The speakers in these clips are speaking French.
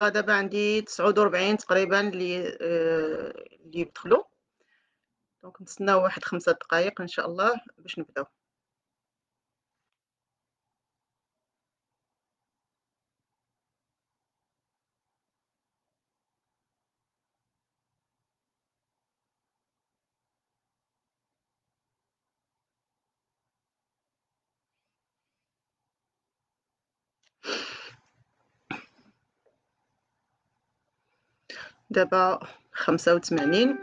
دابا عندي 49 تقريبا اللي يدخلوا، دونك نتسناو واحد 5 دقائق ان شاء الله باش نبداو. دابا 85.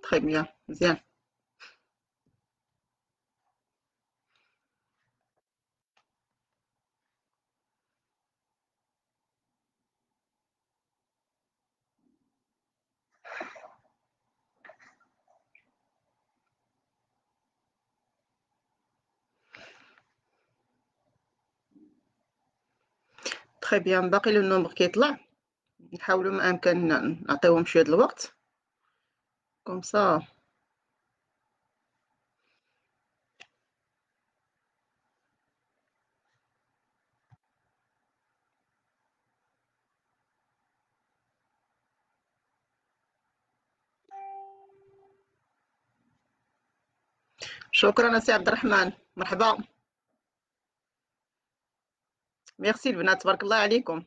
تري بيان، مزيان. تري بيان، باقي لو نومبر كيطلع، نحاولوا ما امكن نعطيوهم شويه د الوقت كوم سا. شكرا سي عبد الرحمن، مرحبا. ميرسي البنات، تبارك الله عليكم.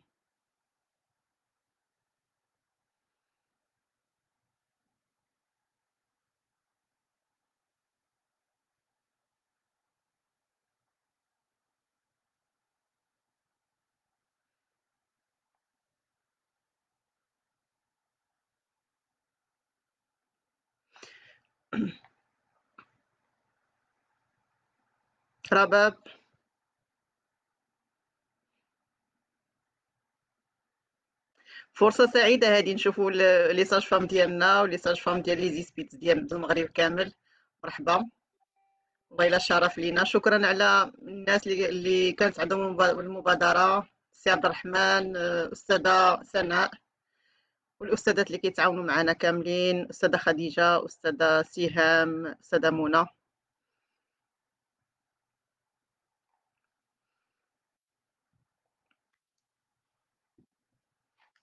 رباب، فرصة سعيدة هذه، نشوفوا لي ساج فام ديالنا ولي ساج فام ديال لي زيسبيت ديال المغرب كامل. مرحبا، والله إلا شرف لينا. شكرا على الناس اللي كانت عندهم المبادرة، سي عبد الرحمن، أستاذة سناء، والأستاذات اللي كيتعاونوا معنا كاملين، أستاذة خديجة، أستاذة سهام، أستاذة منى.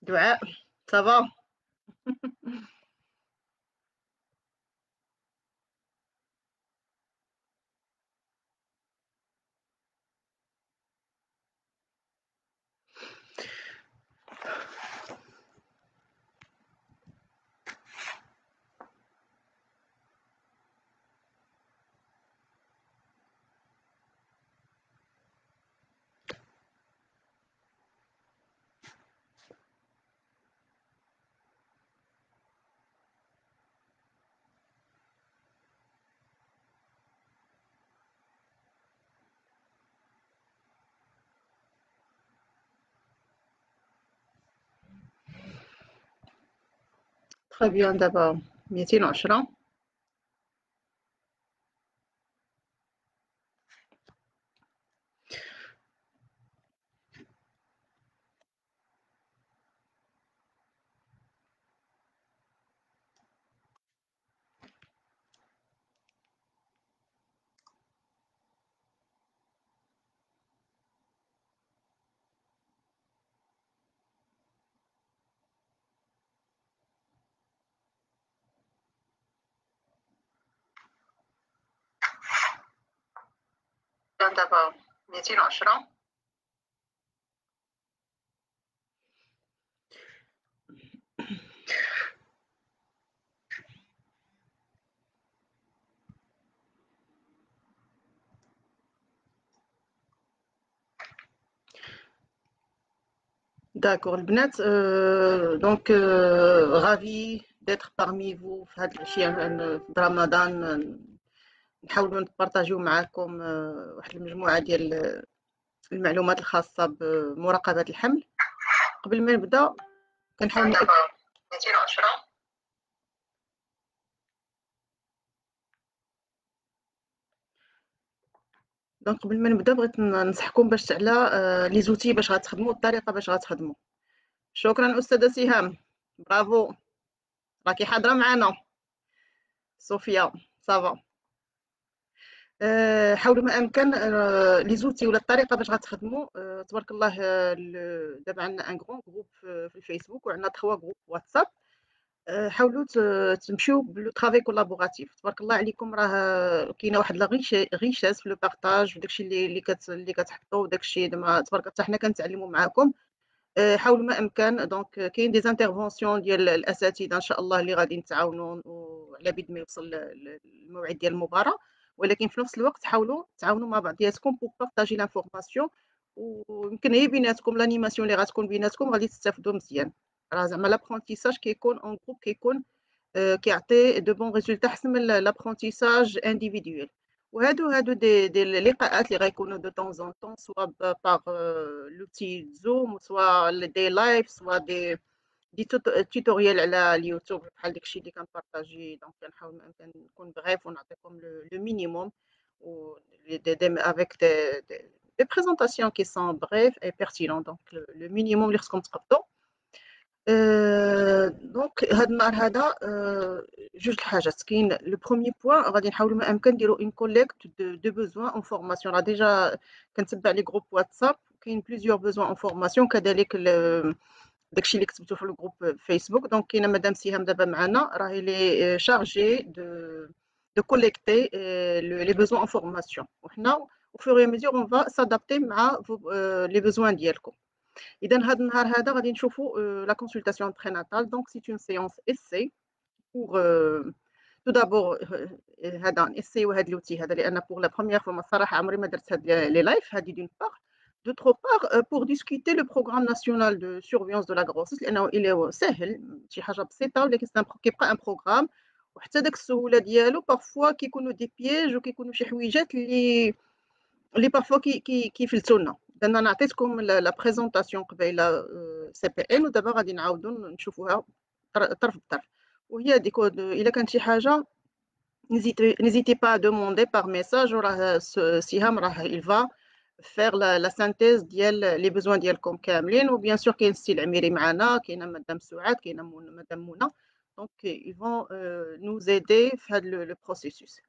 دعاء، صافا. تخي بيان، دابا 210. دابا 210. D'accord البنات، دونك غافي d'être parmi vous في هاد العشية في رمضان. نحاولوا نبارطاجيو معاكم واحد المجموعة ديال المعلومات الخاصة بمراقبة الحمل. قبل ما نبدا كنحاول 210. دونك قبل ما نبدا بغيت ننصحكم باش على لي زوتي باش غتخدموا، الطريقة باش غتخدموا. شكرا أستاذة سهام، برافو، راكي حاضرة معنا. صوفيا، صافا. حاولوا ما امكن لي زوتي ولا الطريقه باش غتخدموا. تبارك الله. دابا عندنا ان غران جروب في الفيسبوك، وعندنا 3 جروب واتساب. حاولوا تمشيو باللو ترافاي كولابوراتيف. تبارك الله عليكم، راه كاينه واحد لا غيشاس في لو بارطاج، في داكشي اللي كتحطوا، وداكشي زعما تبارك حتى حنا كنتعلموا معاكم. حاولوا ما امكن. دونك كاين دي انترفونسيون ديال الاساتذه ان شاء الله اللي غادي نتعاونوا، وعلى بيد ما يوصل الموعد ديال المباراه. ولكن في نفس الوقت حاولوا تعاونوا مع بعضياتكم بوغ بارطاجي لانفورماسيون. ويمكن هي بيناتكم لانيماسيون اللي غتكون بيناتكم غادي تستافدوا مزيان. راه زعما لابرونتيساج كيكون اون جروب كيكون كيعطي دو بون ريزولتا احسن من لابرونتيساج انديفيدويل. وهادو دي اللقاءات اللي غيكونوا دو طون زون طون، سوا باغ لوتي زوم، سوا دي لايف، سوا دي توتوريال على اليوتيوب بحال داكشي اللي كنبارطاجي. دونك كنحاول نكون بغيف ونعطيكم لو مينيموم، و avec des présentations qui sont brèves et pertinentes. Donc le minimum اللي خصكم تقبطوا. دونك هاد النهار هذا جوج الحاجات كاين. لو بروميير بوين غادي نحاولوا ما امكن نديروا اون كوليكت دو بوزوان اون فورماسيون. راه ديجا كنتبع لي جروب واتساب، كاين بليزيور بوزوان اون فورماسيون. كذلك داكشي اللي كتبتو في الجروب فيسبوك. دونك كاينه مدام سهام دابا معنا، راهي لي شارجي دو كوليكتي لي بوزوان اون فورماسيون، وحنا au fur et à mesure on va s'adapter مع لي بوزوان ديالكم. إذا هذا النهار هذا غادي نشوفوا لا كونسلطاسيون بريناتال. دونك سي اون سيونس اسي بوغ تو دابور. هذا نسيو هذا لوتي هذا، لان بوغ لا بروميير فوا الصراحه عمري ما درت هاد لي لايف هادي دون باغ. دوطخ باغ بوغ ديسكوتي لو بروغرام ناسيونال دو سورفيونس دو لا غروسيس، لانه الى ساهل شي حاجه بسيطه، ولكن كيبقى ان بروغرام. وحتى داك السهوله ديالو بارفوا كيكونوا دي بياج، وكيكونوا شي حويجات اللي بارفوا كيفلتونا. انا عطيتكم لا بريزونطاسيون قبيله سي بي ان، ودابا غادي نعاودوا نشوفوها طرف بطرف. وهي ديك الا كانت شي حاجه n'hésitez pas à demander par message. وراه سهام راه il va faire la synthèse ديال les besoins ديالكم كاملين. وبيان سور كاين السي العميري معنا، كاينه مدام سعاد، كاينه مدام منى. دونك ils vont nous aider في هذا لو بروسيسوس.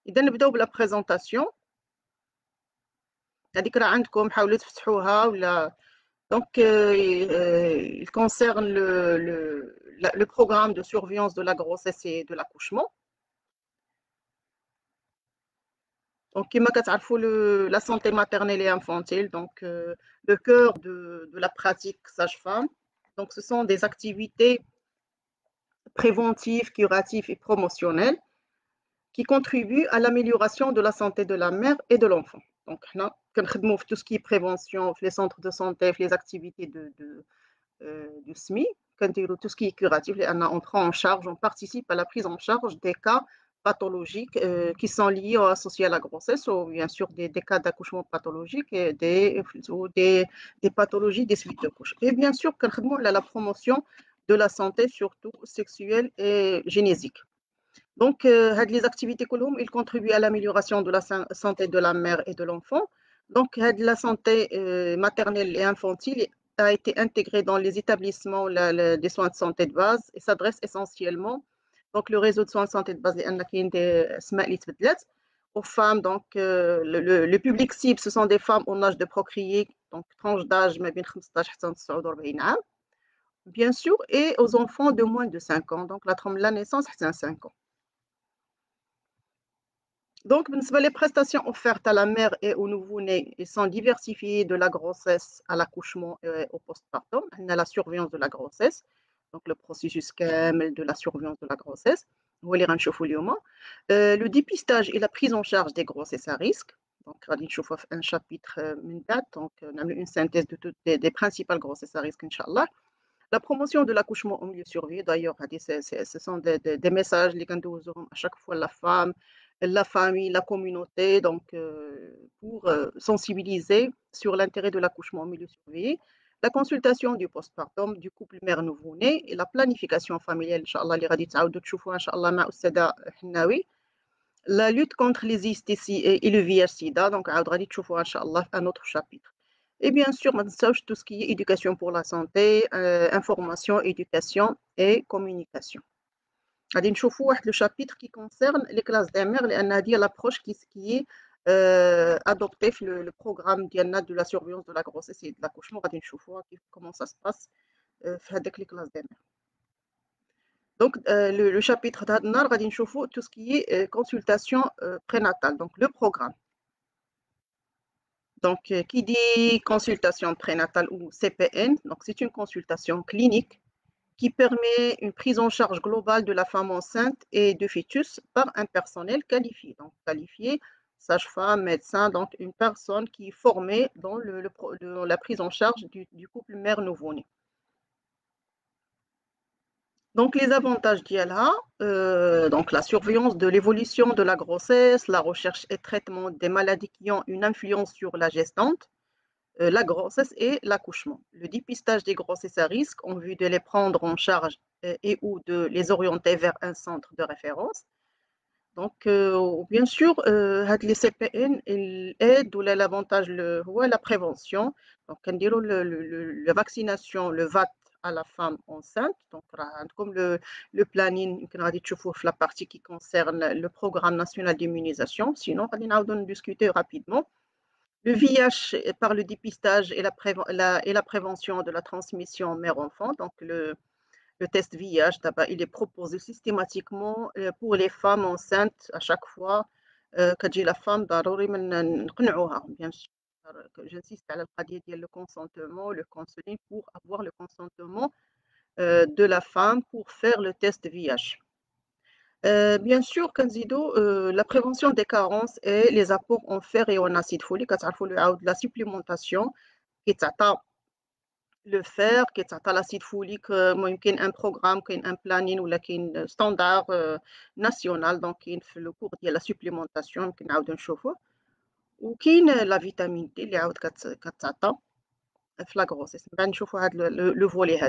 اذا نبداو بلا بريزونطاسيون. هذيك راه عندكم، حاولوا تفتحوها ولا. Donc, il concerne le programme de surveillance de la grossesse et de l'accouchement. Donc, كما كتعرفوا la santé maternelle et infantile, donc le cœur de la pratique sage-femme. Donc, ce sont des activités préventives, curatives et promotionnelles qui contribuent à l'amélioration de la santé de la mère et de l'enfant. Donc, حنا كنخدموا في tout ce qui est prévention, في les centres de santé, في les activités du SMI. كنديروا tout ce qui est curatif, لأن on prend en charge, on participe à la prise en charge des cas pathologiques qui sont liés ou associés à la grossesse, ou bien sûr des cas d'accouchement pathologique et des pathologies des suites de couche. Et bien sûr كنخدموا على la promotion de la santé, surtout sexuelle et génésique. Donc, les activités ils contribuent à l'amélioration de la santé de la mère et de l'enfant. Donc, la santé maternelle et infantile a été intégrée dans les établissements des soins de santé de base et s'adresse essentiellement, donc le réseau de soins de santé de base aux femmes. Donc, le public cible, ce sont des femmes en âge de procréer, donc tranche d'âge ما بين 15 حتى 49 عام, bien sûr, et aux enfants de moins de 5 ans, donc la naissance حتى 5 ans. Donc, les prestations offertes à la mère et au nouveau-né sont diversifiées de la grossesse à l'accouchement et au postpartum. On a la surveillance de la grossesse, donc le processus de la surveillance de la grossesse. Le dépistage et la prise en charge des grossesses à risque. Donc, un chapitre, donc, on a une synthèse de toutes des principales grossesses à risque, Inch'Allah. La promotion de l'accouchement au milieu surveillé, d'ailleurs, ce sont des messages à chaque fois la femme, la famille, la communauté, donc pour sensibiliser sur l'intérêt de l'accouchement au milieu surveillé, la consultation du postpartum du couple mère nouveau-né et la planification familiale, Inch'Allah, اللي غادي تعاودوا تشوفوها إن شاء الله مع أستاذة حناوي. La lutte contre les ISTC et le VIH-Sida, donc عاود غادي تشوفوها إن شاء الله في un autre chapitre. Et bien sûr, tout ce qui est éducation pour la santé, information, éducation et communication. غادي نشوفوا واحد لو شابيتر qui concerne les classes des mères لأن هذه هي l'approche qui est adoptée في le programme ديالنا de la surveillance de la grossesse et de l'accouchement. غادي نشوفوها كيف comment ça se passe في هذاك les classes des mères. Donc le chapitre de هذا النهار غادي نشوفوا tout ce qui est consultation prénatale, donc le programme. Donc qui dit consultation prénatale ou CPN, donc c'est une consultation clinique qui permet une prise en charge globale de la femme enceinte et de fœtus par un personnel qualifié. Donc qualifié, sage-femme, médecin, donc une personne qui est formée dans la prise en charge du couple mère nouveau-né. Donc les avantages d'IALA, donc la surveillance de l'évolution de la grossesse, la recherche et traitement des maladies qui ont une influence sur la gestante, la grossesse et l'accouchement. Le dépistage des grossesses à risque en vue de les prendre en charge et ou de les orienter vers un centre de référence. Donc, bien sûr, les CPN aident ou l'avantage la prévention. Donc, la vaccination, le VAT à la femme enceinte. Donc, comme le planning, la partie qui concerne le programme national d'immunisation. Sinon, on va discuter rapidement. Le VIH par le dépistage et la prévention de la transmission mère-enfant. Donc, le test VIH, il est proposé systématiquement pour les femmes enceintes à chaque fois que j'ai la femme bien sûr. J'insiste à la le consentement, le counseling pour avoir le consentement de la femme pour faire le test VIH. Bien sûr, Kanzido, la prévention des carences et les apports en fer et en acide folique, la supplémentation qui est le fer, qui est l'acide folique, il y a un programme, un planning ou un standard national, donc il fait le cours de la supplémentation, qui est un chauffeur, ou qui est la vitamine D, qui est la grossesse. Le volet.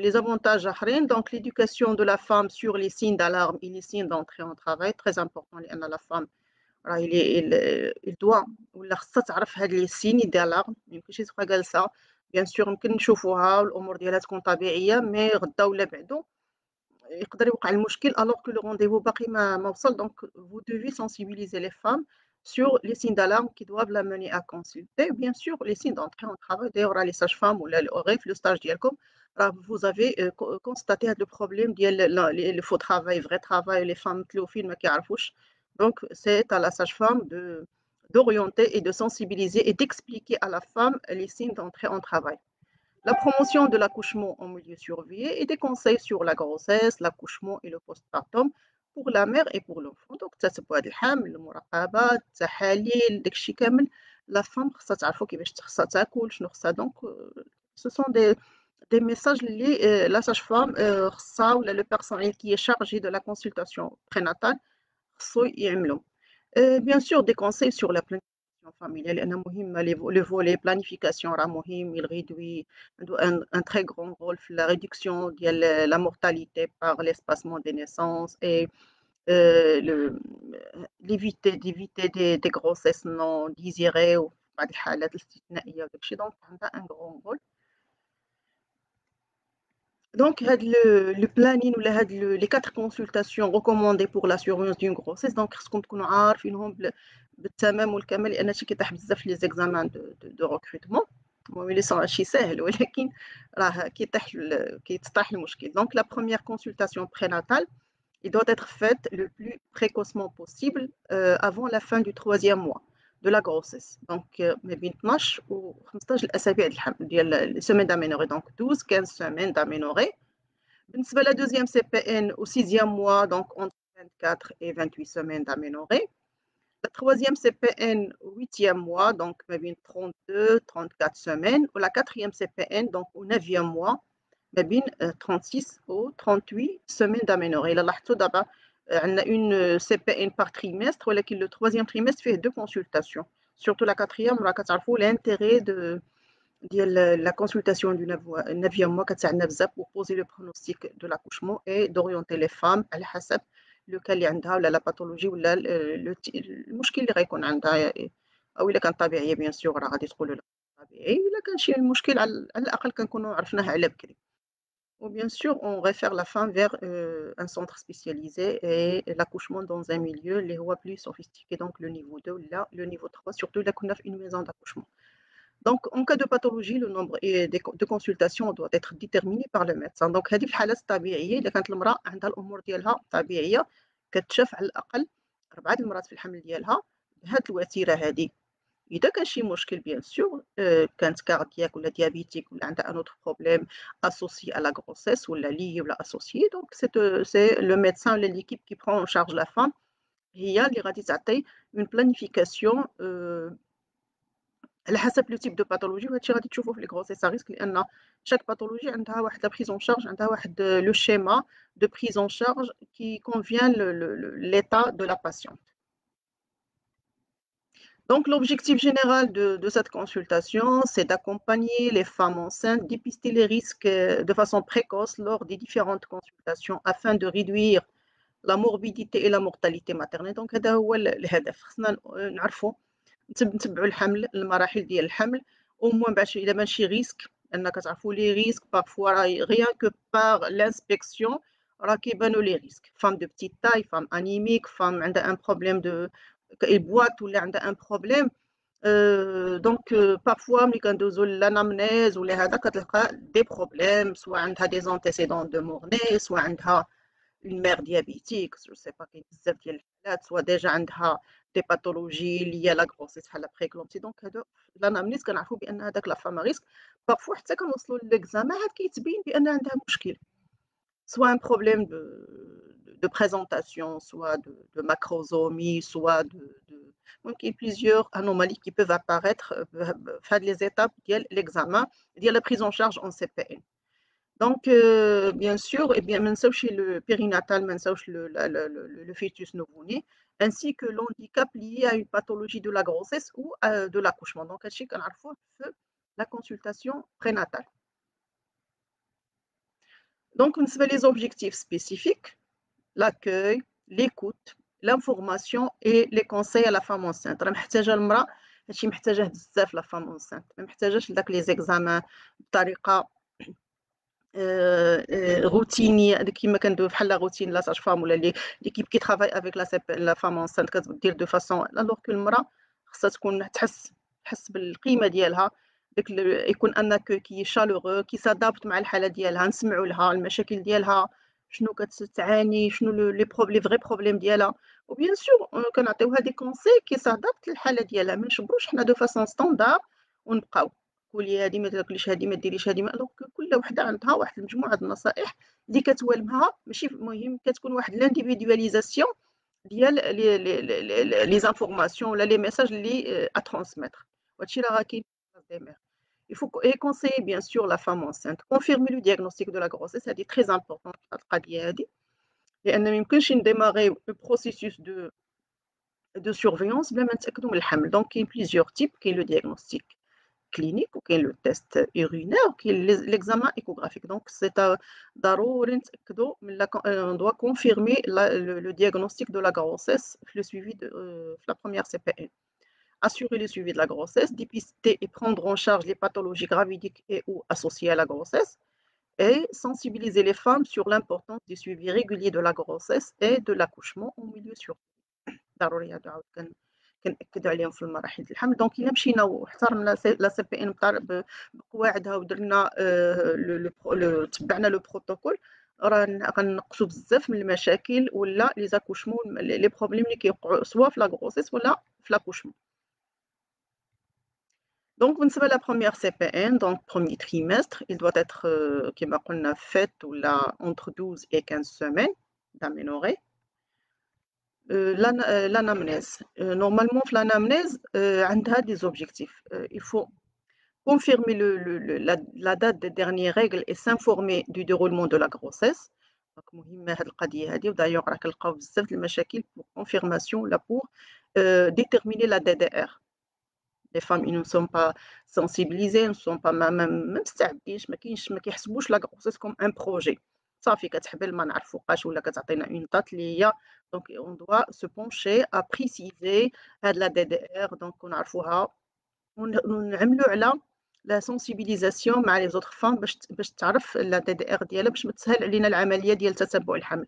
Les avantages donc l'éducation de la femme sur les signes d'alarme et les signes d'entrée en travail, très important, la femme il doit ولا خصها تعرف هاد لي سيني d'alarme ما يمكنش تبقى جالسة بيان سور يمكن نشوفوها والامور ديالها تكون طبيعيه مي غدا ولا بعدو يقدر يوقع المشكل alors que le rendez-vous باقي ما وصل. donc vous devez sensibiliser les femmes sur les signes d'alarme qui doivent la mener à consulter. Bien sûr les signes d'entrée en travail, d'ailleurs les sages-femmes ou le stage ديالكم vous avez constaté le problème ديال le faux travail vrai travail les femmes تلوفين ما كيعرفوش. Donc, c'est à la sage-femme d'orienter et de sensibiliser et d'expliquer à la femme les signes d'entrée en travail. La promotion de l'accouchement en milieu surveillé et des conseils sur la grossesse, l'accouchement et le postpartum pour la mère et pour l'enfant. Donc, ça c'est pour le haml, le muraqaba, التحاليل, داكشي كامل. La femme خصها تعرفو كيفاش خصها تاكل شنو خصها. Donc, ce sont des messages liés la sage-femme خصها ولا le personnel qui est chargé de la consultation prénatale bien sûr des conseils sur la planification familiale. Le volet planification il réduit un très grand rôle dans la réduction de la mortalité par l'espacement des naissances et d'éviter des grossesses non désirées ou بعض الحالات الاستثنائية وداكشي. donc عندها un grand rôle. Donc, le planning ou les 4 consultations recommandées pour la surveillance d'une grossesse, donc خصكم تكونوا عارفينهم بالتمام والكمال لان هادشي كيطيح بزاف في لي زيكزامان دو ريكروتمون. المهم اللي صار شي ساهل ولكن راه كيتطيح المشكل. Donc la première consultation prénatale, il doit être faite le plus précocement possible avant la fin du 3e mois de la grossesse. Donc ما بين 12 و 15 الاسابيع ديال semaines d'aménorrhée, donc 12-15 semaines d'aménorrhée. بالنسبة la deuxième CPN au 6e mois, donc entre 24 et 28 semaines d'aménorrhée. La troisième CPN au 8e mois, donc 32-34 semaines. Ou la quatrième CPN, donc au 9e mois, 36 ou 38 semaines d'aménorrhée. Là, on a une CPN par trimestre, ولكن le troisième trimestre fait 2 consultations. Surtout la quatrième, l'intérêt de la consultation du 9e mois pour poser le pronostic de l'accouchement et d'orienter les femmes على حسب لو كان اللي عندها ولا لا باثولوجي ولا المشكل اللي غيكون عندها. او الا كان طبيعيه بيان سور راه غادي تقول لا طبيعي، الا كان شي مشكل على الاقل كنكونوا عرفناه على بكري. ou bien sûr, on réfère la femme vers un centre spécialisé et l'accouchement dans un milieu les هو plus sophistiqué, donc le niveau 2 là, le niveau 3, surtout là qu'on a une maison d'accouchement. Donc, en cas de pathologie, le nombre de consultations doit être déterminé par le médecin. Donc, هذه في الحالات الطبيعية إذا كانت المرأة عندها الأمور ديالها طبيعية كتشاف على الأقل 4 المرات في الحمل ديالها بهذه الوتيرة هذه. إذا كان شي مشكل bien sûr كانت cardiaque ولا diabétique ولا عندها un autre problème associé à la grossesse ولا lié ولا associé donc c'est le médecin ولا l'équipe qui prend en charge la femme هي اللي غادي تعطي une planification على حسب لو تيب دو باثولوجي وهادشي غادي تشوفوه في لي غروسيس ا ريسك لان شاك باثولوجي عندها واحد لا بريز اون شارج عندها واحد لو شيما de prise en charge qui convient l'état de la patiente. Donc, l'objectif général de cette consultation, c'est d'accompagner les femmes enceintes, dépister les risques de façon précoce lors des différentes consultations afin de réduire la morbidité et la mortalité maternelle. Donc, هذا هو الهدف. خصنا نعرفوا نتبعوا الحمل المراحل ديال الحمل au moins باش إذا ماشي ريسك أن كتعرفوا لي ريسك parfois راهي rien que par l'inspection راه كيبانوا لي ريسك. Femme de petite taille, femme anémique, femme عندها un problème de البواط ولا عندها ان بروبليم دونك بارفوا ملي كندوزو لانامنيز ولا هذا كتلقى دي بروبليم سواء عندها دي زونتيسيدون دو مورني سواء عندها اون مير ديابيتيك جو سي با كاين بزاف ديال الحالات سواء ديجا عندها دي باثولوجي ليا لا غروسيس بحال بريكلومسي دونك هادو لانامنيز كنعرفوا بان هذاك لا فام ريسك بارفوا حتى كنوصلوا للاكزامان عاد كيتبين بان عندها مشكل soit un problème de présentation, soit de macrosomie, soit donc il y a plusieurs anomalies qui peuvent apparaître faire les étapes de l'examen, de la prise en charge en CPN. Donc, bien sûr, et bien, même chez le périnatal, même le fœtus nouveau-né, ainsi que l'handicap lié à une pathologie de la grossesse ou de l'accouchement. Donc, à chaque fois, la consultation prénatale. Donc, on se les objectifs spécifiques, l'accueil, l'écoute, l'information et les conseils à la femme enceinte. راه محتاجة المرأة هادشي محتاجاه بزاف لا فام انسانت ما محتاجاش لداك لي زيكزامان بطريقة روتينية كيما كندوي بحال لا روتين لا ساج فام ولا ليكيب كي ترافاي افيك لا فام انسانت كتدير دو فاسون الوغ كو المرأة خصها تكون تحس بالقيمة ديالها داك يكون ان اكوي كي شالوغو كي سادابت مع الحالة ديالها نسمعوا لها المشاكل ديالها شنو كتعاني شنو لي فري بروبليم ديالها وبيان سور كنعطيوها دي كونساي كي سادابت للحالة ديالها ما نشبروش حنا دو فاسون ستاندار ونبقاو قولي هادي ما تاكليش هادي ما ديريش هادي الوغ كل وحده عندها واحد المجموعه د النصائح اللي كتوالمها ماشي مهم كتكون واحد لانديفيدواليزاسيون ديال لي زانفورماسيون ولا لي ميساج اللي اترانسميتر وهادشي راه كاين في دي Il faut conseiller bien sûr la femme enceinte, confirmer le diagnostic de la grossesse, c'est très important. لأن ما يمكنش نديماغي processus de surveillance بلا ما نتأكدوا من الحمل. Donc il y a plusieurs types, كاين le diagnostic clinique وكاين le test urinaire وكاين l'examen échographique. Donc c'est ضروري نتأكدوا من on doit confirmer le diagnostic de la grossesse في le suivi de la première CPN. Assurer le suivi de la grossesse, dépister et prendre en charge les pathologies gravidiques et ou associées à la grossesse, et sensibiliser les femmes sur l'importance du suivi régulier de la grossesse et de l'accouchement au milieu sûr. ضروري هادو عاود كنأكدوا عليهم في المراحل ديال الحمل. دونك إلا مشينا واحترمنا لا سي بي ان بقواعدها ودرنا تبعنا لو بروتوكول راه غنقصوا بزاف من المشاكل ولا لي زاكوشمون لي بروبليم اللي كيوقعوا سوا في لا غروسيس ولا في l'accouchement. Donc, بالنسبة la première CPN, donc premier trimestre, il doit être كما قلنا fait ou là entre 12 et 15 semaines d'aménorrhée. L'anamnèse. Normalement, l'anamnèse a des objectifs. Il faut confirmer la date des dernières règles et s'informer du déroulement de la grossesse. Donc, مهمة هاد القضية هادي ودايوغ راه كنلقاو بزاف د المشاكل pour confirmation là pour déterminer la DDR. Les femmes ils ne sont pas sensibilisées, ne sont pas ما مستعدينش ما كيحسبوش la grossesse comme un projet. صافي كتحبل ما نعرف فوقاش ولا كتعطينا une date اللي هي donc on doit se pencher à préciser هاد la DDR donc ونعرفوها ونعملوا على لا sensibilisation مع les autres femmes باش تعرف لا DDR ديالها باش ما تسهل علينا العملية ديال تتبع الحمل.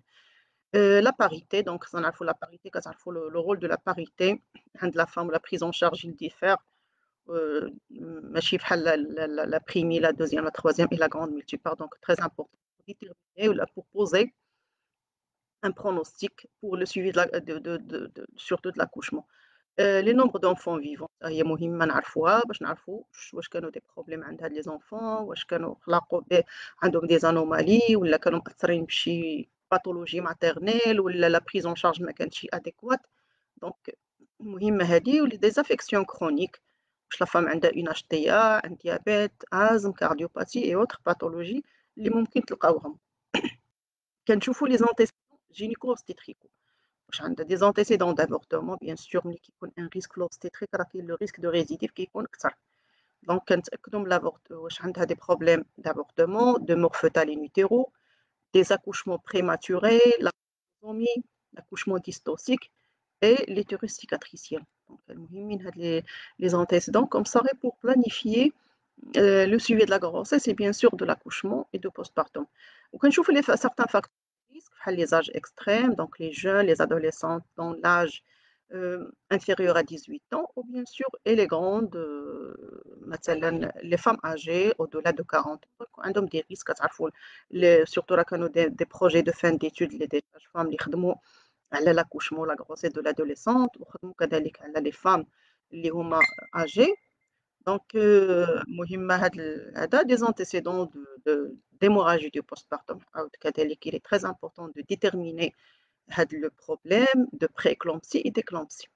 La parité donc خصنا نعرفوا la parité كتعرفوا le rôle de la parité عند la femme la prise en charge il diffère ماشي بحال la primée, la deuxième, la troisième et la grande multipart donc très important pour déterminer ou pour poser un pronostic pour le suivi surtout de l'accouchement. Les nombres d'enfants vivants هي مهمة نعرفوها باش نعرفوا واش كانوا des problèmes عند هاد les enfants واش كانوا خلاقوا عندهم des anomalies ولا كانوا مأثرين بشي pathologie maternelle ولا la prise en charge ما كانتش adéquate donc مهمة هادي des affections chroniques واش la femme عندها une HTA, un diabète, asthme, cardiopathie et autres pathologies اللي ممكن تلقاوهم. كنشوفوا les antécédents gynéco-obstétricaux واش عندها des antécédents d'avortement bien sûr ملي كيكون un risque في l'obstétrique راه كاين le risque de récidive كيكون كتر donc كنتأكدوا من واش عندها des problèmes d'avortement, de mort fœtale in utero, des accouchements prématurés, la trisomie, l'accouchement dystocique et l'utérus cicatriciel. Donc المهمين هاد les antécédents comme ça pour planifier le suivi de la grossesse et bien sûr de l'accouchement et de postpartum. وكنشوفوا certains facteurs de risque بحال les âges extrêmes, donc les jeunes, les adolescents dans l'âge inférieur à 18 ans ou bien sûr et les grandes مثلا les femmes âgées au-delà de 40 ans عندهم des risques كتعرفوا surtout راه كانوا des projets de fin d'études les sages-femmes اللي خدموا على l'accouchement la grossesse de l'adolescente وخدموا كذلك على les femmes اللي هما âgées donc مهمة هذا des antécédents d'hémorragie du postpartum عاود كذلك il est très important de déterminer هاد le problème de prééclampsie et d'éclampsie.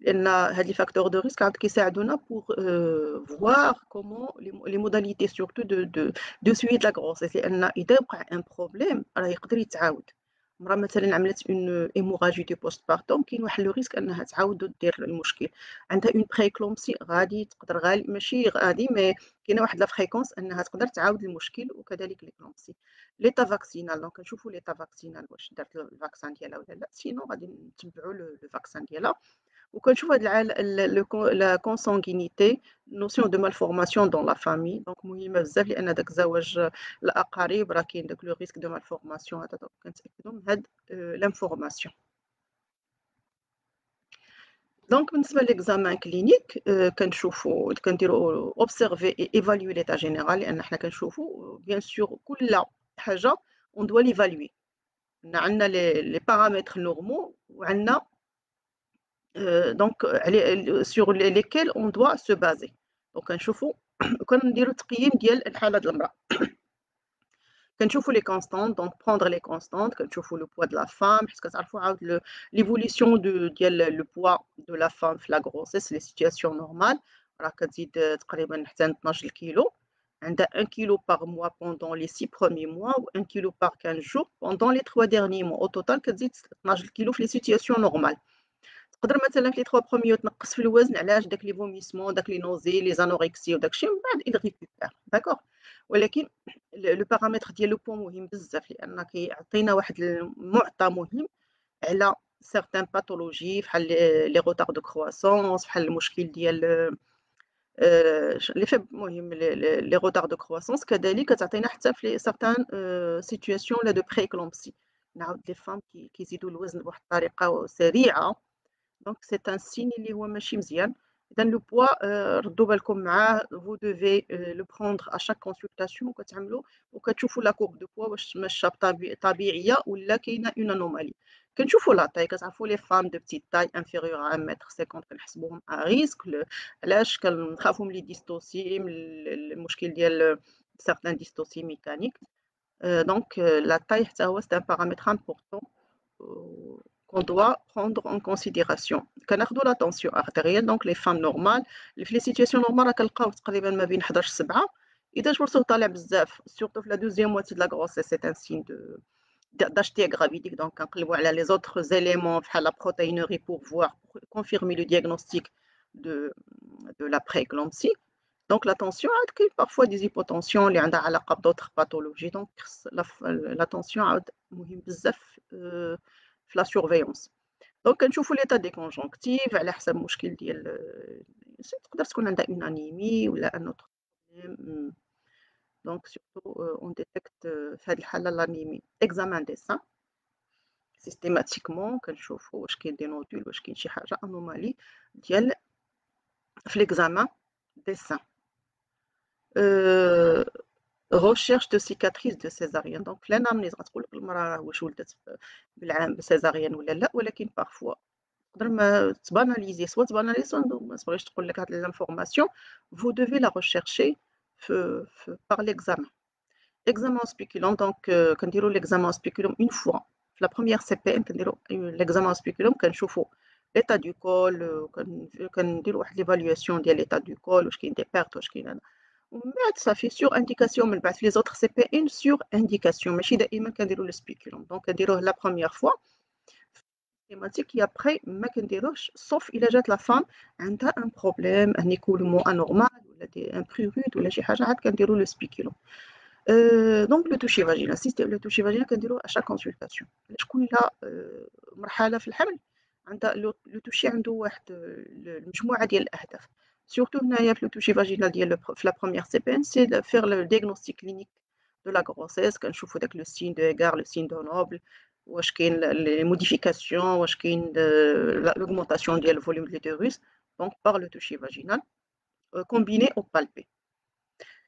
لأن هاد les facteurs de risque عاد كيساعدونا pour voir comment les modalités surtout de suivi de la grossesse لأن إذا وقع un problème راه يقدر يتعاود. المرأة مثلًا عملت une hémorragie du postpartum كاين واحد le risque أنها تعاود دير المشكل. عندها une prééclampsie غادي تقدر ماشي غادي mais كاينة واحد la fréquence أنها تقدر تعاود المشكل وكذلك l'éclampsie. L'état vaccinal donc كنشوفوا l'état vaccinal واش دارت الفاكسان ديالها ولا لا sinon غادي نتبعوا le vaccin ديالها. وكنشوفوا la consanguinité notion de malformation dans la famille donc مهمة بزاف لأن داك الزواج الأقارب راه كاين داك le risque de malformation هذا دونك كنتأكدوا من هاد l'information. دونك بالنسبة للإكزامان كلينيك كنشوفوا كنديروا observer et évaluer l'état général لأن حنا كنشوفوا bien sûr كل حاجة on doit l'évaluer. عندنا les paramètres normaux وعندنا donc sur lesquels on doit se baser. Donc كنشوفوا كنديروا تقييم ديال الحالة ديال المرأة. كنشوفوا les constantes donc prendre les constantes كنشوفوا le poids de la femme حيت كتعرفوا عاود l'évolution ديال le poids de la femme في la grossesse les situations normales راه كتزيد تقريبا حتى 12 كيلو عندها 1 كيلو par mois pendant les 6 premiers mois ou 1 كيلو par 15 jours pendant les 3 derniers mois au total كتزيد 12 كيلو في les situations normales. تقدر مثلًا في les 3 premiers تنقّص في الوزن علاش داك les vomissements داك les nausées les anorexie وداك الشيء ومن بعد il récupère d'accord ولكن le paramètre ديال le poids مهم بزاف لأن كيعطينا واحد المعطى مهم على certaines pathologies بحال les retards de croissance بحال المشكل ديال les المهم les retards de croissance كذلك كتعطينا حتى في certaines situations là de prééclampsie نعاود les femmes كيزيدوا الوزن بواحد الطريقة سريعة donc c'est un signe اللي هو ماشي مزيان. إذا le poids ردوا بالكم معاه vous devez le prendre à chaque consultation وكتعملوا وكتشوفوا la courbe de poids واش ماشية طبيعية ولا كاينة une anomalie. كنشوفوا la taille كتعرفوا les femmes de petite taille inférieure à 1m50 كنحسبوهم à risque علاش كنخافوا من les dystocies من المشكل ديال certains dystocies mécaniques. Donc la taille حتى هو c'est un paramètre important qu'on doit prendre en considération. كناخدوا la tension artérielle donc les femmes normales في les situations normales راه كنلقاو تقريبا ما بين 11-7 إذا جبرتوه طالع بزاف surtout في la deuxième moitié de la grossesse c'est un signe d'HTA gravidique donc كنقلبوا على les autres éléments بحال la protéinurie pour voir pour confirmer le diagnostic de la prééclampsie. Donc la tension عاد كاين parfois des hypotensions اللي عندها علاقة d'autres pathologies donc la tension عاد مهم بزاف في la surveillance. Donc كنشوفوا l'état des conjonctives على حسب المشكل ديال تقدر تكون عندها une anémie ولا un autre problèmes. Donc surtout, on détecte في هاد الحالة l'anémie. Examen des seins, systématiquement كنشوفوا واش كاين des nodules واش كاين شي حاجة anomalie ديال في l'examen des seins. Euh, Recherche de cicatrices de césarienne. Donc في الانامنيز غتقول لك المرأة راه واش ولدت بالعام بسيزاريان ولا لا، ولكن parfois تقدر ما تباناليزي، soit تباناليزي soit ما تبغيش تقول لك هاد l'information. Vous devez la rechercher par l'examen. Examen spéculum, donc كنديروا l'examen spéculum une fois. في la première CPN كنديروا l'examen spéculum كنشوفوا l'état du col, كنديروا واحد l'évaluation ديال l'état du col واش كاين des pertes واش كاين هذا. ومن بعد صافي sur indication من بعد في les autres CPN sur indication ماشي دائما كنديروا le spéculum. Donc كنديروه la première fois systématique et après ما كنديروهش sauf إلا جات la femme عندها un problème un écoulement anormal ولا un prurite ولا شي حاجة عاد كنديروا le spéculum. Donc le toucher vaginal, le toucher vaginal كنديروه à chaque consultation. علاش كل مرحلة في الحمل عندها لو toucher عنده واحد المجموعة ديال الأهداف. Surtout هنايا في le toucher vaginal ديال في la première CPN, c'est de faire le diagnostic clinique de la grossesse. كنشوفوا داك le signe de Hagar, le signe de Noble, واش كاين les modifications, واش كاين l'augmentation ديال le volume de l'utérus, donc par le toucher vaginal, combiné au palpé.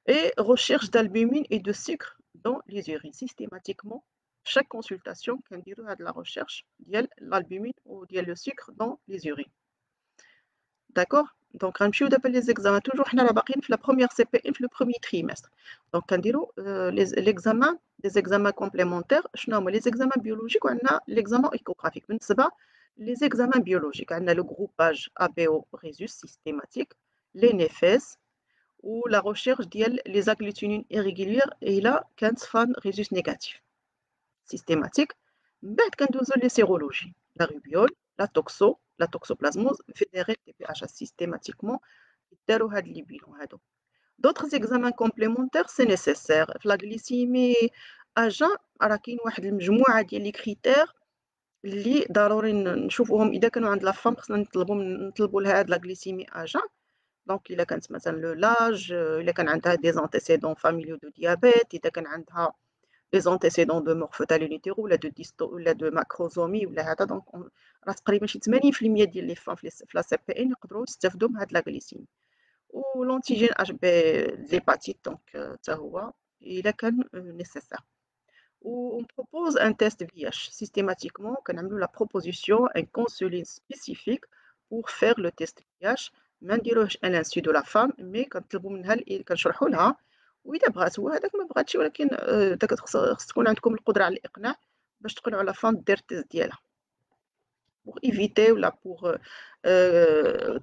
Et recherche d'albumine et de sucre dans les urines. Systématiquement, chaque consultation, كنديروا هاد la recherche ديال l'albumine ou ديال le sucre dans les urines. D'accord? Donc غنمشيو دابا les examens. Toujours حنا راه باقيين في la première CPN في le premier trimestre. Donc كنديروا l'examen, les examens complémentaires. شنو هما les examens biologiques وعندنا l'examen échographique. بالنسبة les examens biologiques عندنا le groupage ABO rhésus systématique, les NEFES, ou la recherche ديال les agglutinines irrégulières et là كانت fan rhésus négatif systématique. من بعد كندوزو les sérologies, la rubiole, la toxoplasmose, VDRL, TPHA systématiquement يداروا هاد لي بيلون هادو. D'autres examens complémentaires c'est nécessaire. في la glycémie à jeun راه كاين واحد المجموعة ديال لي كريتير اللي ضروري نشوفوهم إذا كانوا عند لا فام. خصنا نطلبوا لها هاد la glycémie à jeun. Donc إلا كانت مثلا لو لاج، إلا كان عندها des antécédents familiaux de diabète، إذا كان عندها des antécédents de mort fœtale in utero ولا ولا de macrosomie ولا هذا. دونك راه تقريبا شي 80% ديال لي فام في لا سي بي ان يقدروا يستافدوا من هاد لا غليسيمي. ولونتيجين اش بي ليباتيت دونك حتى هو إلا كان nécessaire. On propose un test VIH systématiquement. كنعملوا la proposition un consuline spécifique pour faire le test VIH. ما نديروهش à l'insu de la femme mais كنطلبوا منها كنشرحوا لها وإذا بغات هو هذاك ما بغاتش، ولكن داك خص تكون عندكم القدرة على الإقناع باش تقنعوا على فام دير التيست ديالها pour éviter ولا pour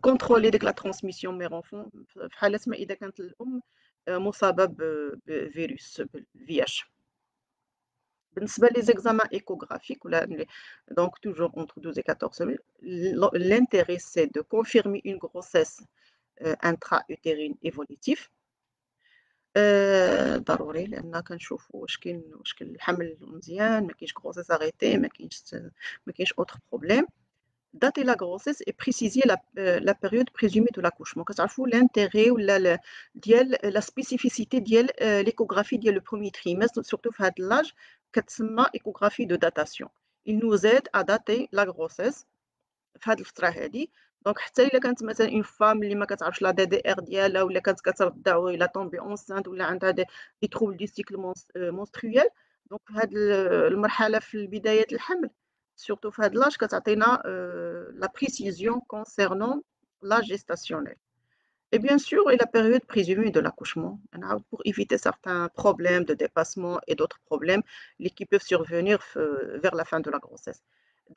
contrôler ديك la transmission mère enfant في حالة ما إذا كانت الأم مصابة بفيروس VIH. بالنسبة les examens échographiques ولا donc toujours entre 12 et 14 semaines, l'intérêt c'est de confirmer une grossesse intra-utérine évolutive. ضروري لأن كنشوفوا واش كاين الحمل مزيان، ما كاينش grossesse arrêtée، ما كاينش autre problème. Dater la grossesse et préciser la période présumée de l'accouchement. كتعرفوا l'intérêt ولا ديال la spécificité ديال l'échographie ديال le premier trimestre surtout في هذا l'âge كتسمى échographie de datation. Il nous aide à dater la grossesse في هذه الفترة هذه. دونك حتى إلا كانت مثلا اون فام اللي ما كتعرفش لا دي دي ار ديالها ولا كانت كترضع ولا طومبي اونسانت ولا عندها دي تروبل دي سيكل مونستريال، دونك في هذه المرحلة في بداية الحمل سورتو في هذا لاج كتعطينا لا بريسيزيون كونسيرنون لا جيستاسيونيل. Et bien sûr, et la période présumée de l'accouchement, pour éviter certains problèmes de dépassement et d'autres problèmes qui peuvent survenir vers la fin de la grossesse.